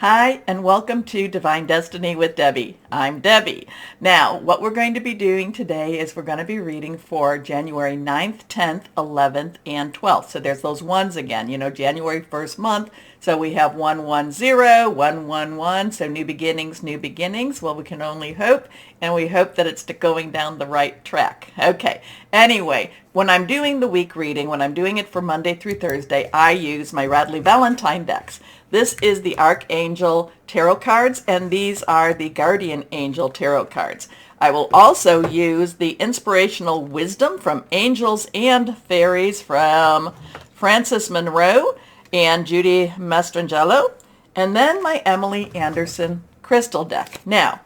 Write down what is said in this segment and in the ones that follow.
Hi, and welcome to Divine Destiny with Debbie. I'm Debbie. Now, what we're going to be doing today is we're going to be reading for January 9th, 10th, 11th, and 12th. So there's those ones again, January 1st month. So we have 110, 111. So new beginnings, new beginnings. Well, we can only hope, and we hope that it's going down the right track. Okay. Anyway, when I'm doing the week reading, when I'm doing it for Monday through Thursday, I use my Radley Valentine decks. This is the Archangel Tarot cards, and these are the Guardian Angel Tarot cards. I will also use the Inspirational Wisdom from Angels and Fairies from Frances Monroe and Judy Mastrangelo, and then my Emily Anderson Crystal deck. Now,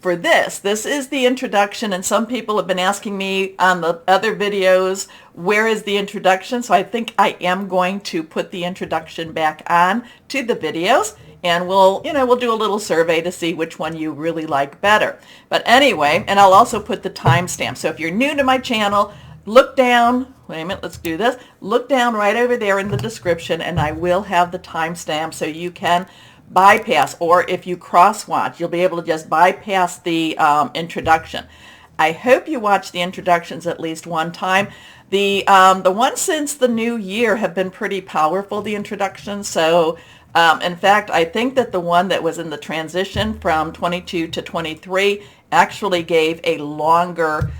for this is the introduction, and some people have been asking me on the other videos, where is the introduction? So I think I am going to put the introduction back on to the videos, and we'll do a little survey to see which one you really like better. But anyway, and I'll also put the timestamp. So if you're new to my channel, look down, wait a minute, let's do this. Look down right over there in the description, and I will have the timestamp so you can bypass, or if you cross watch, you'll be able to just bypass the introduction. I hope you watch the introductions at least one time. The ones since the new year have been pretty powerful, the introductions. So in fact, I think that the one that was in the transition from 22 to 23 actually gave a longer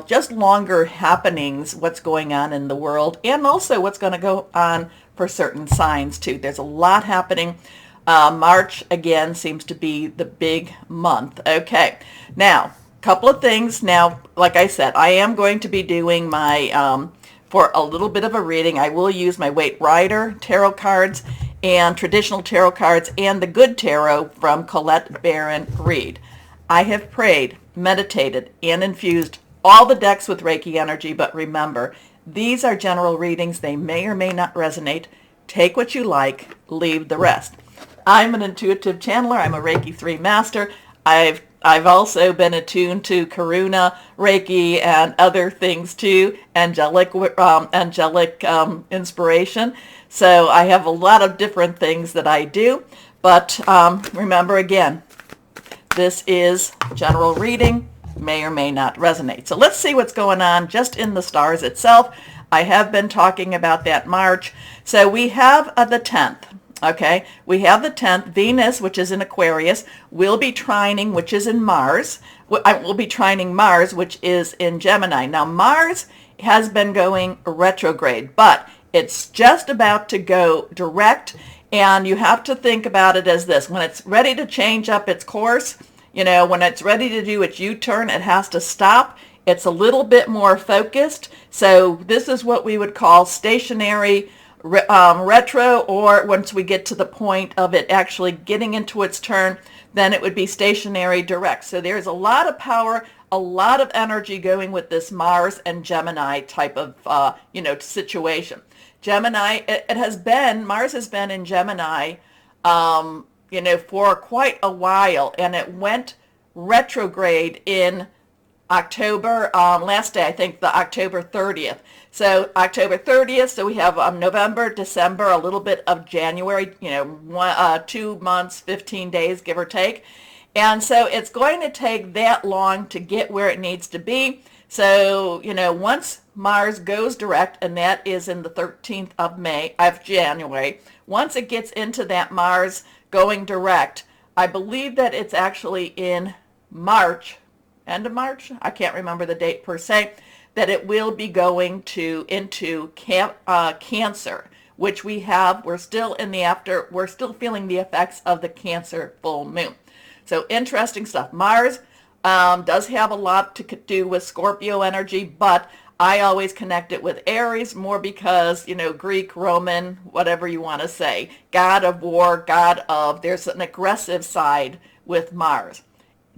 just longer happenings, what's going on in the world, and also what's going to go on for certain signs too. There's a lot happening. March again seems to be the big month. Okay, now couple of things. Now, like I said, I am going to be doing my for a little bit of a reading. I will use my Waite Rider tarot cards and traditional tarot cards and the Good Tarot from Colette Baron Reed. I have prayed, meditated, and infused all the decks with Reiki energy, but remember, these are general readings. They may or may not resonate. Take what you like, leave the rest. I'm an intuitive channeler. I'm a Reiki 3 master. I've also been attuned to Karuna, Reiki, and other things too, angelic inspiration. So I have a lot of different things that I do. But remember again, this is general reading, may or may not resonate. So let's see what's going on just in the stars itself. I have been talking about that March. So we have the 10th. Okay, we have the 10th. Venus, which is in Aquarius, will be trining, which is in Mars. Will be trining Mars, which is in Gemini. Now, Mars has been going retrograde, but it's just about to go direct, and you have to think about it as this. When it's ready to change up its course, when it's ready to do its U-turn, it has to stop. It's a little bit more focused. So this is what we would call stationary retro, or once we get to the point of it actually getting into its turn, then it would be stationary direct. So there's a lot of power, a lot of energy going with this Mars and Gemini type of situation. Gemini, Mars has been in Gemini for quite a while, and it went retrograde in October, last day, I think the October 30th. So October 30th, so we have November, December, a little bit of January, 2 months, 15 days, give or take. And so it's going to take that long to get where it needs to be. So, once Mars goes direct, and that is in the 13th of January, once it gets into that Mars going direct, I believe that it's actually in March, end of March, I can't remember the date per se, that it will be going into Cancer, which we're still feeling the effects of the Cancer full moon. So interesting stuff. Mars does have a lot to do with Scorpio energy, but I always connect it with Aries more because, Greek, Roman, whatever you want to say, god of war, there's an aggressive side with Mars.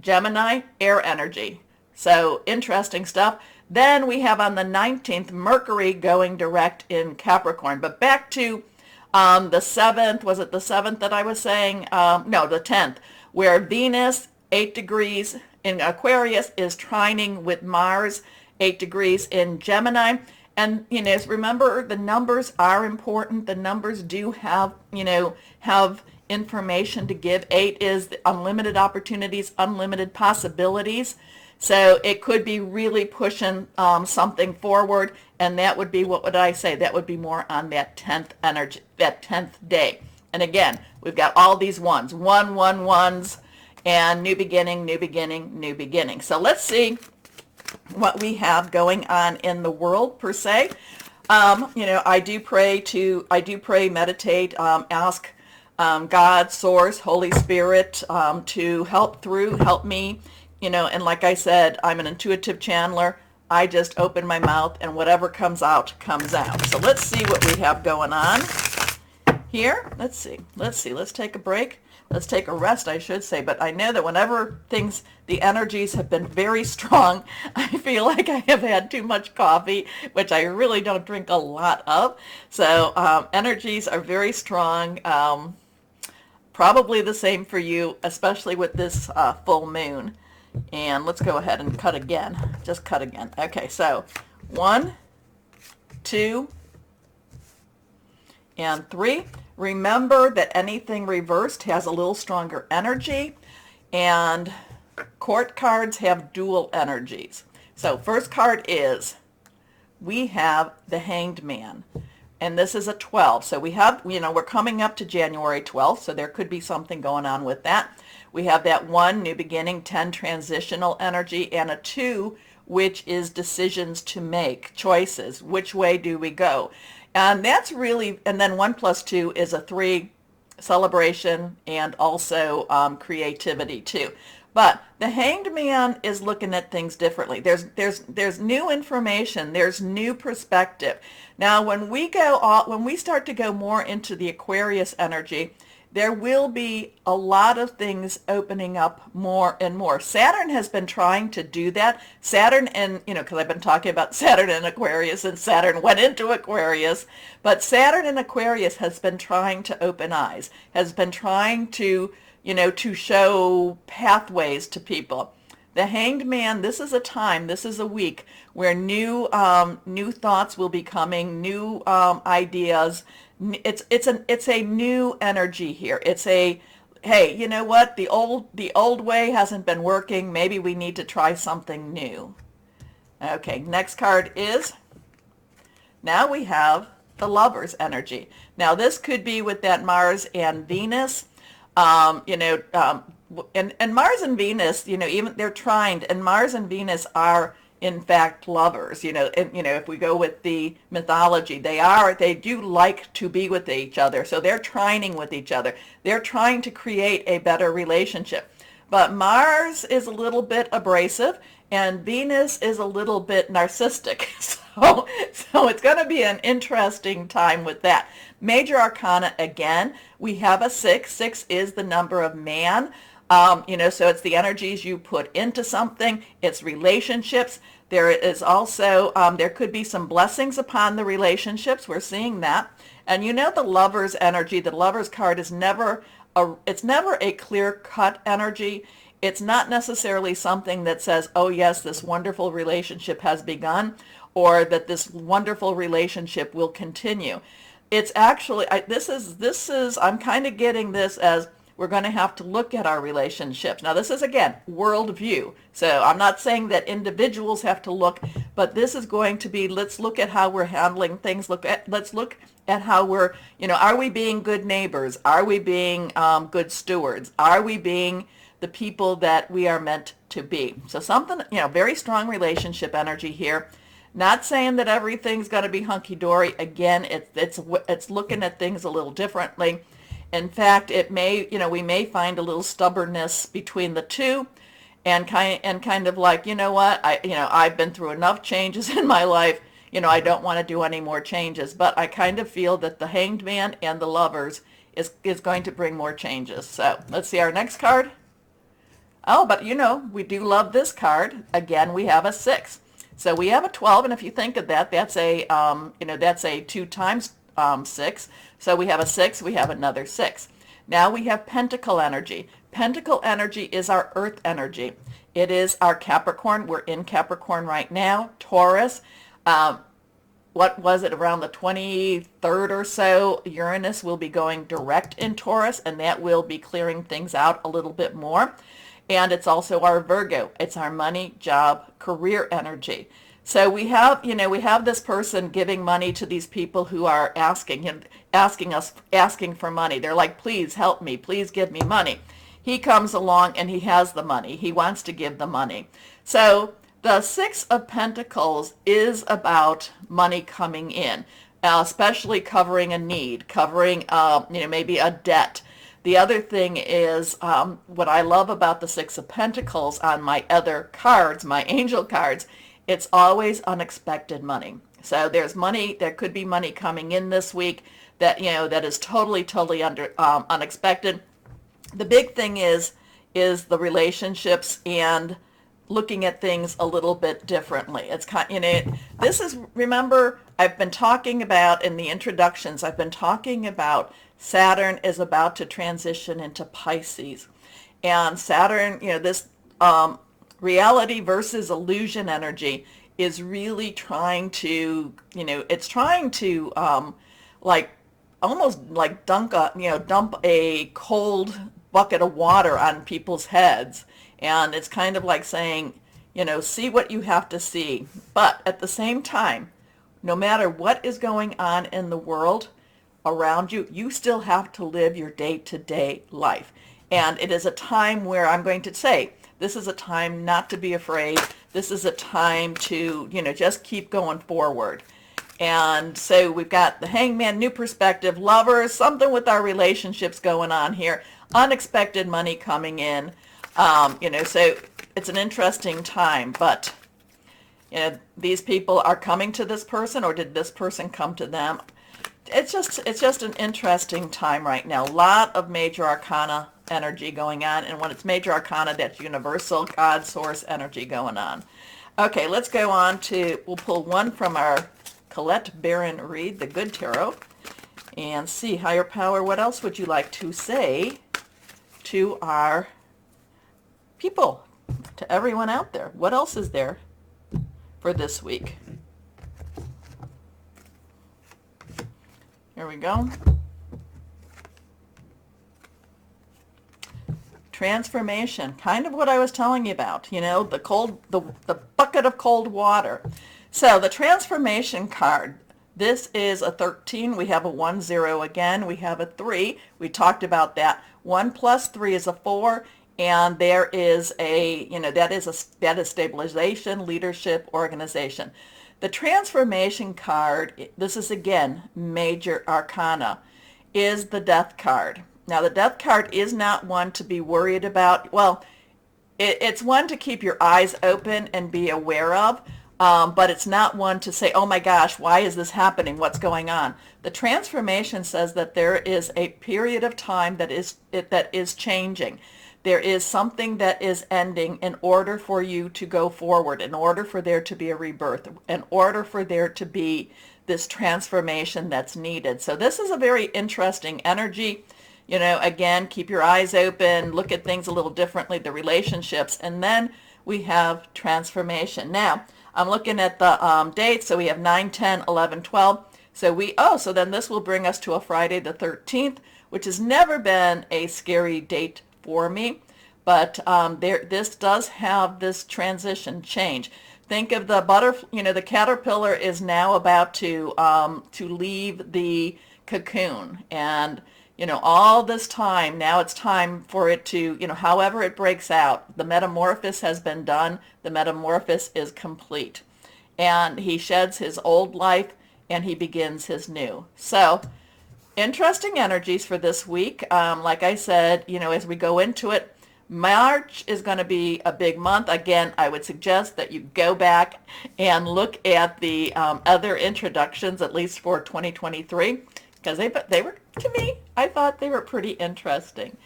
Gemini, air energy. So interesting stuff. Then we have on the 19th, Mercury going direct in Capricorn. But back to the 7th, was it the 7th that I was saying? No, the 10th, where Venus, 8 degrees in Aquarius, is trining with Mars, 8 degrees in Gemini. And, remember, the numbers are important. The numbers do have information to give. 8 is unlimited opportunities, unlimited possibilities. So it could be really pushing something forward, and that would be, what would I say? That would be more on that 10th energy, that 10th day. And again, we've got all these ones, ones, and new beginning, new beginning, new beginning. So let's see what we have going on in the world per se. I do pray, meditate, ask God, Source, Holy Spirit to help me, and like I said, I'm an intuitive channeler. I just open my mouth and whatever comes out, comes out. So let's see what we have going on here. Let's see. Let's take a break. Let's take a rest, I should say. But I know that whenever the energies have been very strong, I feel like I have had too much coffee, which I really don't drink a lot of. So energies are very strong. Probably the same for you, especially with this full moon. And let's go ahead and cut again. Just cut again. Okay, so 1, 2, and 3. Remember that anything reversed has a little stronger energy, and court cards have dual energies. So first card is, we have the Hanged Man, and this is a 12. So we have, we're coming up to January 12th, so there could be something going on with that. We have that 1, new beginning, 10, transitional energy, and a 2, which is decisions to make, choices. Which way do we go? And that's really, and then 1 plus 2 is a 3, celebration, and also creativity too. But the Hanged Man is looking at things differently. There's new information. There's new perspective. Now, when we start to go more into the Aquarius energy, there will be a lot of things opening up more and more. Saturn has been trying to do that. Saturn and, because I've been talking about Saturn and Aquarius, and Saturn went into Aquarius. But Saturn and Aquarius has been trying to open eyes, has been trying to, to show pathways to people. The Hanged Man, this is a time, this is a week where new thoughts will be coming, new ideas. It's a new energy here. It's a, hey, you know what? The old way hasn't been working. Maybe we need to try something new. Okay, next card is, now we have the Lover's energy. Now this could be with that Mars and Venus. And Mars and Venus, even they're trined, and Mars and Venus are in fact lovers. And if we go with the mythology, they do like to be with each other. So they're trining with each other. They're trying to create a better relationship. But Mars is a little bit abrasive, and Venus is a little bit narcissistic. So it's going to be an interesting time with that. Major Arcana, again, we have a 6. 6 is the number of man. So it's the energies you put into something. It's relationships. There is also, there could be some blessings upon the relationships. We're seeing that. And the Lover's energy, the Lover's card is never a clear-cut energy. It's not necessarily something that says, oh yes, this wonderful relationship has begun, or that this wonderful relationship will continue. It's actually, I'm kind of getting this as, we're going to have to look at our relationships. Now, this is, again, worldview. So I'm not saying that individuals have to look, but this is going to be, let's look at how we're handling things. Let's look at how we're, are we being good neighbors? Are we being good stewards? Are we being the people that we are meant to be? So something, very strong relationship energy here. Not saying that everything's going to be hunky-dory. Again, it's looking at things a little differently. In fact, we may find a little stubbornness between the two, and kind of like, I've been through enough changes in my life. I don't want to do any more changes. But I kind of feel that the Hanged Man and the Lovers is going to bring more changes. So let's see our next card. Oh, but we do love this card. Again, we have a 6. So we have a 12, and if you think of that, that's a that's a 2 times 6. So we have a 6, we have another 6. Now we have Pentacle energy. Pentacle energy is our earth energy. It is our Capricorn. We're in Capricorn right now. Taurus. what was it, around the 23rd or so, Uranus will be going direct in Taurus, and that will be clearing things out a little bit more. And it's also our Virgo. It's our money, job, career energy. So we have, we have this person giving money to these people who are asking for money. They're like, please help me, please give me money. He comes along and he has the money. He wants to give the money. So the Six of Pentacles is about money coming in, especially covering a need, covering, maybe a debt. The other thing is, what I love about the Six of Pentacles on my other cards, my angel cards, it's always unexpected money. So there's money, there could be money coming in this week that, that is totally unexpected. The big thing is the relationships and looking at things a little bit differently. It's this is, remember, I've been talking about in the introductions, I've been talking about Saturn is about to transition into Pisces. And Saturn, this reality versus illusion energy is really trying to, it's trying to like almost like dump a cold bucket of water on people's heads. And it's kind of like saying, see what you have to see. But at the same time, no matter what is going on in the world around you, you still have to live your day-to-day life. And it is a time where I'm going to say, this is a time not to be afraid. This is a time to, just keep going forward. And so we've got the Hangman, new perspective, lovers, something with our relationships going on here, unexpected money coming in. So it's an interesting time, but, these people are coming to this person, or did this person come to them? It's just an interesting time right now. A lot of major arcana energy going on, and when it's major arcana, that's universal God source energy going on. Okay, let's go on to, we'll pull one from our Colette Baron read, the Good Tarot, and see, higher power, what else would you like to say to our people, to everyone out there? What else is there for this week? Here we go. Transformation, kind of what I was telling you about, the bucket of cold water. So the transformation card, this is a 13. We have a 1, 0 again. We have a 3. We talked about that. 1 plus 3 is a 4. And there is a, that is stabilization, leadership, organization. The transformation card, this is again major arcana, is the death card. Now the death card is not one to be worried about. Well, it's one to keep your eyes open and be aware of, but it's not one to say, oh my gosh, why is this happening? What's going on? The transformation says that there is a period of time that is changing. There is something that is ending in order for you to go forward, in order for there to be a rebirth, in order for there to be this transformation that's needed. So this is a very interesting energy. Again, keep your eyes open, look at things a little differently, the relationships, and then we have transformation. Now, I'm looking at the dates, so we have 9, 10, 11, 12. So then this will bring us to a Friday the 13th, which has never been a scary date for me, but this does have this transition change. Think of the the caterpillar is now about to leave the cocoon, and all this time, now it's time for it to, however it breaks out, the metamorphosis has been done, the metamorphosis is complete, and he sheds his old life and he begins his new. So interesting energies for this week. Like I said, as we go into it, March is going to be a big month. Again, I would suggest that you go back and look at the other introductions, at least for 2023, because they were, to me, I thought they were pretty interesting.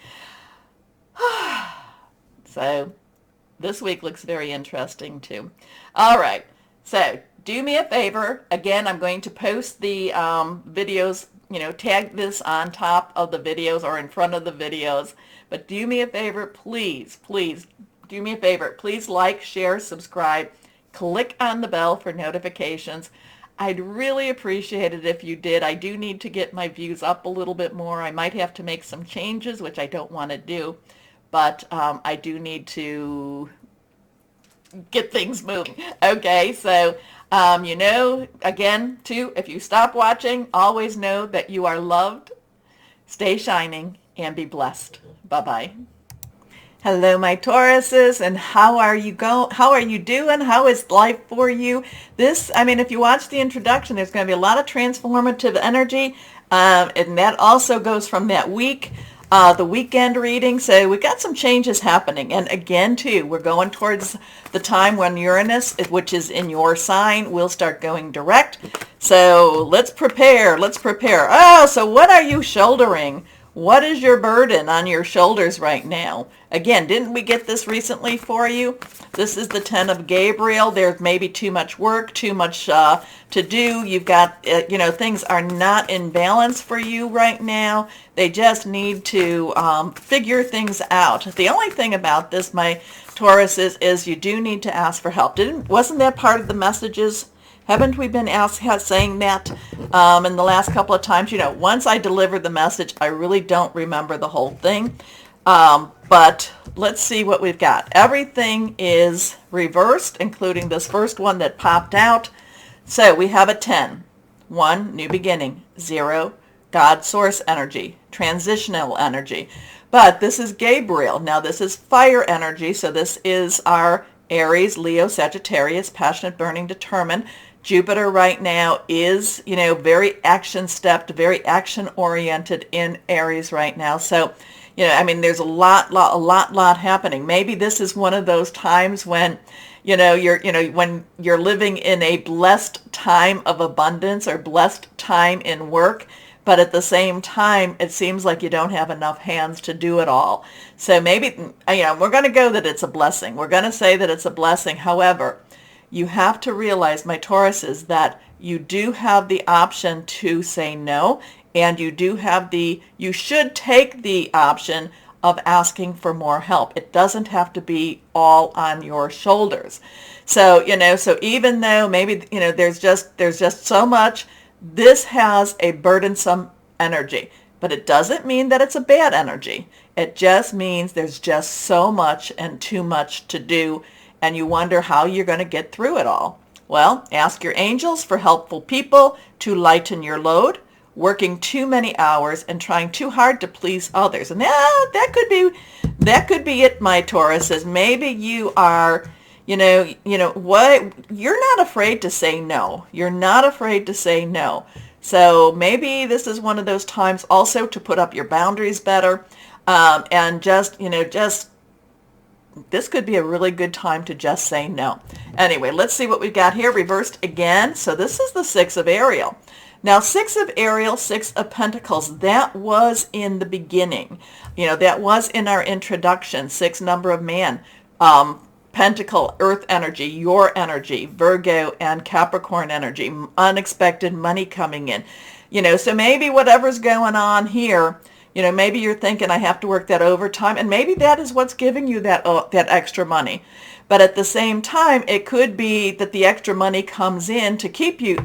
So this week looks very interesting too. All right, so do me a favor. Again, I'm going to post the videos, tag this on top of the videos or in front of the videos. But do me a favor, please do me a favor. Please like, share, subscribe, click on the bell for notifications. I'd really appreciate it if you did. I do need to get my views up a little bit more. I might have to make some changes, which I don't want to do, but I do need to get things moving. Okay, so again, too, if you stop watching, always know that you are loved. Stay shining and be blessed. Bye-bye. Hello, my Tauruses, and how are you doing? How is life for you? If you watch the introduction, there's going to be a lot of transformative energy, and that also goes from that week, the weekend reading. So we've got some changes happening, and again, too, we're going towards the time when Uranus, which is in your sign, will start going direct. So let's prepare. Oh, so what are you shouldering? What is your burden on your shoulders right now? Again, didn't we get this recently for you? This is the 10 of Gabriel. There's maybe too much work, too much to do. You've got, things are not in balance for you right now. They just need to figure things out. The only thing about this, my Taurus, is you do need to ask for help. Wasn't that part of the messages? Haven't we been saying that in the last couple of times? Once I deliver the message, I really don't remember the whole thing. But let's see what we've got. Everything is reversed, including this first one that popped out. So we have a 10. 1, new beginning. 0, God source energy, transitional energy. But this is Gabriel. Now this is fire energy, so this is our Aries, Leo, Sagittarius, passionate, burning, determined. Jupiter right now is, very action-stepped, very action-oriented in Aries right now. So, there's a lot happening. Maybe this is one of those times when, when you're living in a blessed time of abundance or blessed time in work, but at the same time, it seems like you don't have enough hands to do it all. So maybe, we're going to go that it's a blessing. We're going to say that it's a blessing. However, you have to realize, my Tauruses, that you do have the option to say no, and you should take the option of asking for more help. It doesn't have to be all on your shoulders. So, so even though maybe, there's just so much, this has a burdensome energy, but it doesn't mean that it's a bad energy. It just means there's just so much and too much to do, and you wonder how you're going to get through it all. Well, ask your angels for helpful people to lighten your load, working too many hours and trying too hard to please others. And that could be it, my Tauruses. Maybe you are, what, you're not afraid to say no. You're not afraid to say no. So maybe this is one of those times also to put up your boundaries better, and just this could be a really good time to just say no. Anyway, let's see what we've got here reversed again. So this is the 6 of Ariel. Now, 6 of Ariel, 6 of Pentacles, that was in the beginning. That was in our introduction. 6, number of man. Pentacle, earth energy, your energy, Virgo and Capricorn energy, unexpected money coming in. So maybe whatever's going on here, maybe you're thinking, I have to work that overtime, and maybe that is what's giving you that extra money. But at the same time, it could be that the extra money comes in to keep you,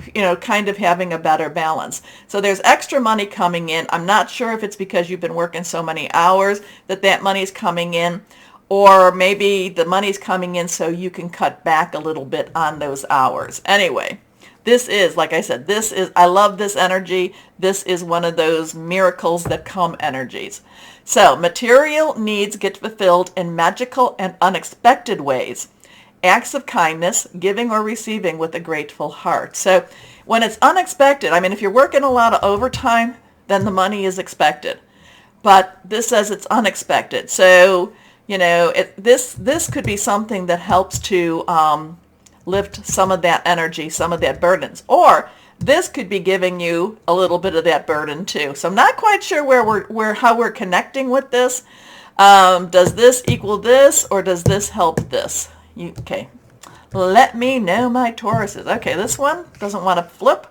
kind of having a better balance. So there's extra money coming in. I'm not sure if it's because you've been working so many hours that money's coming in, or maybe the money's coming in so you can cut back a little bit on those hours. Anyway, this is, like I said, I love this energy. This is one of those miracles that come energies. So material needs get fulfilled in magical and unexpected ways. Acts of kindness, giving or receiving with a grateful heart. So when it's unexpected, if you're working a lot of overtime, then the money is expected. But this says it's unexpected. So, this could be something that helps to lift some of that energy, some of that burdens. Or this could be giving you a little bit of that burden too. So I'm not quite sure how we're connecting with this. Does this equal this, or does this help this? Okay. Let me know, my Tauruses. Okay, this one doesn't want to flip.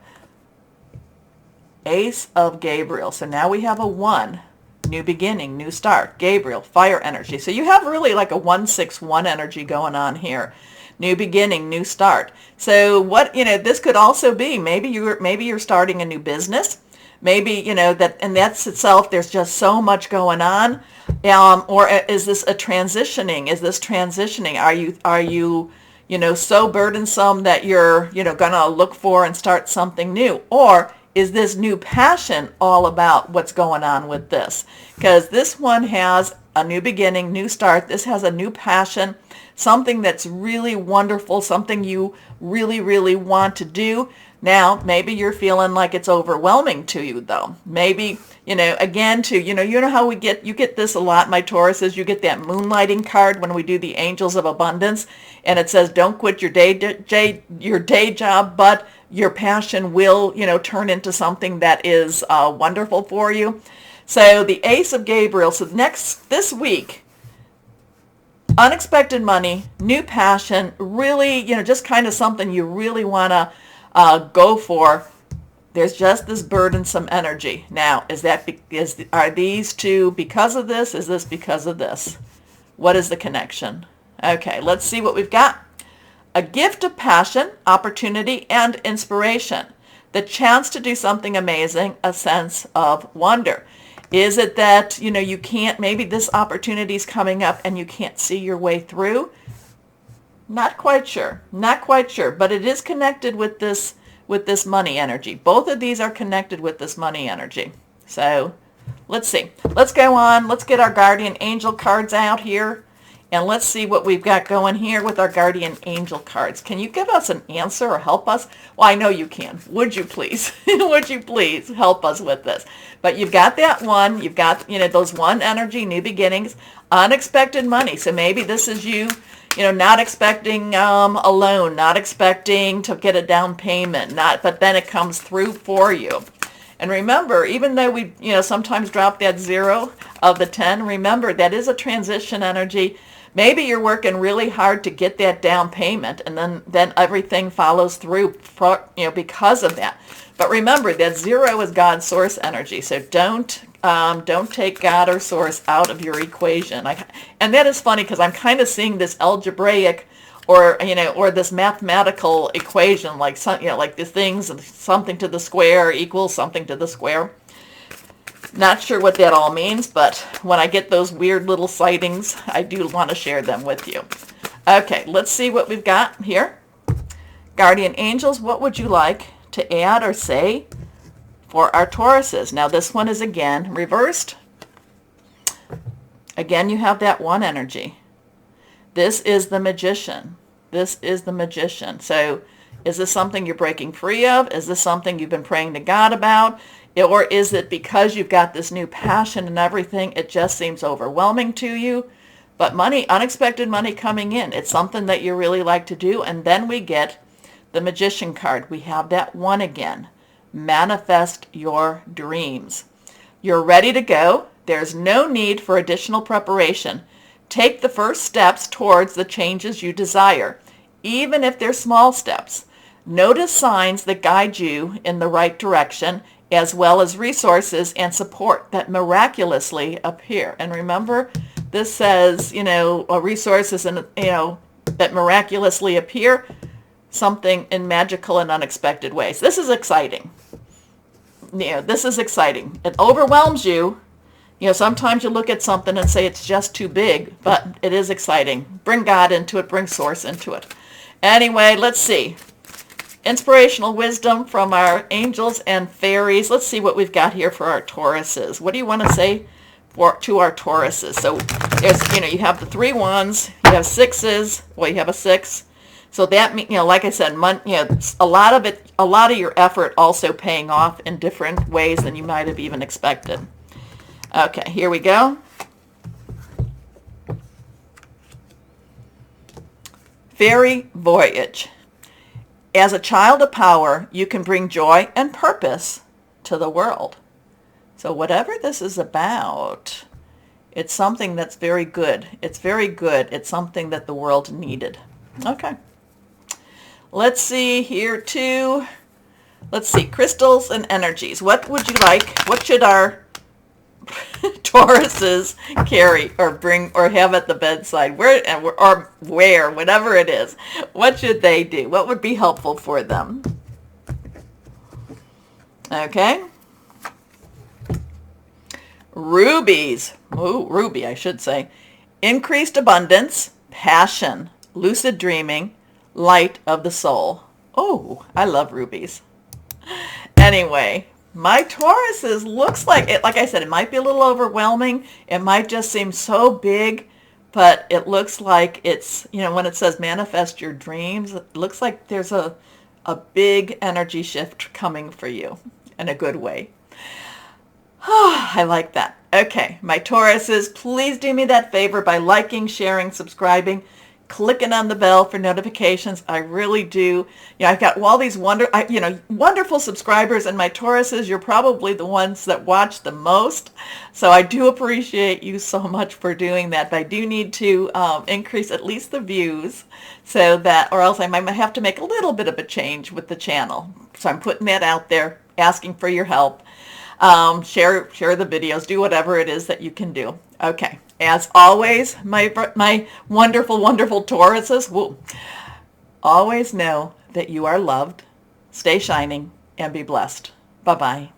Ace of Gabriel. So now we have a 1. New beginning, new start. Gabriel, fire energy. So you have really like a 1-6-1 energy going on here. new beginning, new start. So what, this could also be, maybe you're starting a new business. Maybe, that, and that's itself, there's just so much going on. Or is this a transitioning? Is this transitioning? Are you, so burdensome that you're, gonna look for and start something new? Or is this new passion all about what's going on with this? Because this one has a new beginning, new start. This has a new passion, something that's really wonderful, something you really, really want to do. Now, maybe you're feeling like it's overwhelming to you, though. Maybe, again, too, you know how you get this a lot, my Tauruses, you get that moonlighting card when we do the Angels of Abundance, and it says, don't quit your day job, but your passion will, turn into something that is wonderful for you. So the Ace of Gabriel, so this week, unexpected money, new passion, really, just kind of something you really want to go for. There's just this burdensome energy. Now, are these two because of this? Is this because of this? What is the connection? Okay, let's see what we've got. A gift of passion, opportunity, and inspiration. The chance to do something amazing, a sense of wonder. Is it that, you can't, maybe this opportunity is coming up and you can't see your way through? Not quite sure, but it is connected with this money energy. Both of these are connected with this money energy. So let's see. Let's go on. Let's get our guardian angel cards out here. And let's see what we've got going here with our guardian angel cards. Can you give us an answer or help us? Well, I know you can. Would you please? Would you please help us with this? But you've got that one. You've got, those one energy, new beginnings, unexpected money. So maybe this is you, not expecting a loan, not expecting to get a down payment, but then it comes through for you. And remember, even though we, sometimes drop that 0 of the 10, remember that is a transition energy. Maybe you're working really hard to get that down payment, and then everything follows through, because of that. But remember that 0 is God's source energy, so don't take God or source out of your equation. And that is funny because I'm kind of seeing this algebraic, or this mathematical equation, like the things, something to the square equals something to the square. Not sure what that all means, but when I get those weird little sightings, I do want to share them with you. Okay, let's see what we've got here. Guardian angels, what would you like to add or say for our Tauruses? Now this one is again reversed. Again, you have that one energy. This is the magician. This is the magician. So is this something you're breaking free of? Is this something you've been praying to God about? Or is it because you've got this new passion and everything, it just seems overwhelming to you? But money, unexpected money coming in. It's something that you really like to do. And then we get the magician card. We have that one again. Manifest your dreams. You're ready to go. There's no need for additional preparation. Take the first steps towards the changes you desire, even if they're small steps. Notice signs that guide you in the right direction, as well as resources and support that miraculously appear. And remember, this says, resources and, that miraculously appear, something in magical and unexpected ways. This is exciting. This is exciting. It overwhelms you. Sometimes you look at something and say it's just too big, but it is exciting. Bring God into it, bring source into it. Anyway, let's see. Inspirational wisdom from our angels and fairies. Let's see what we've got here for our Tauruses. What do you want to say to our Tauruses? So there's, you have the 3 wands, you have 6s, well, you have a 6. So that means, like I said, a lot of your effort also paying off in different ways than you might have even expected. Okay, here we go. Fairy Voyage. As a child of power, you can bring joy and purpose to the world. So whatever this is about, it's something that's very good. It's very good. It's something that the world needed. Okay. Let's see here too. Let's see, crystals and energies. What would you like? What should our Tauruses carry or bring or have at the bedside? Where or where, whatever it is. What should they do? What would be helpful for them? Okay. Rubies. Ooh, ruby, I should say. Increased abundance, passion, lucid dreaming, light of the soul. Oh, I love rubies. Anyway, my Tauruses looks like it, like I said, it might be a little overwhelming. It might just seem so big, but it looks like it's, when it says manifest your dreams, it looks like there's a big energy shift coming for you in a good way. I like that. Okay, my Tauruses, please do me that favor by liking, sharing, subscribing, clicking on the bell for notifications. I really do. I've got all these wonderful subscribers, and my Tauruses, you're probably the ones that watch the most. So I do appreciate you so much for doing that. But I do need to increase at least the views so that, or else I might have to make a little bit of a change with the channel. So I'm putting that out there, asking for your help. Share the videos, do whatever it is that you can do. Okay, as always, my wonderful, wonderful Tauruses, always know that you are loved, stay shining, and be blessed. Bye-bye.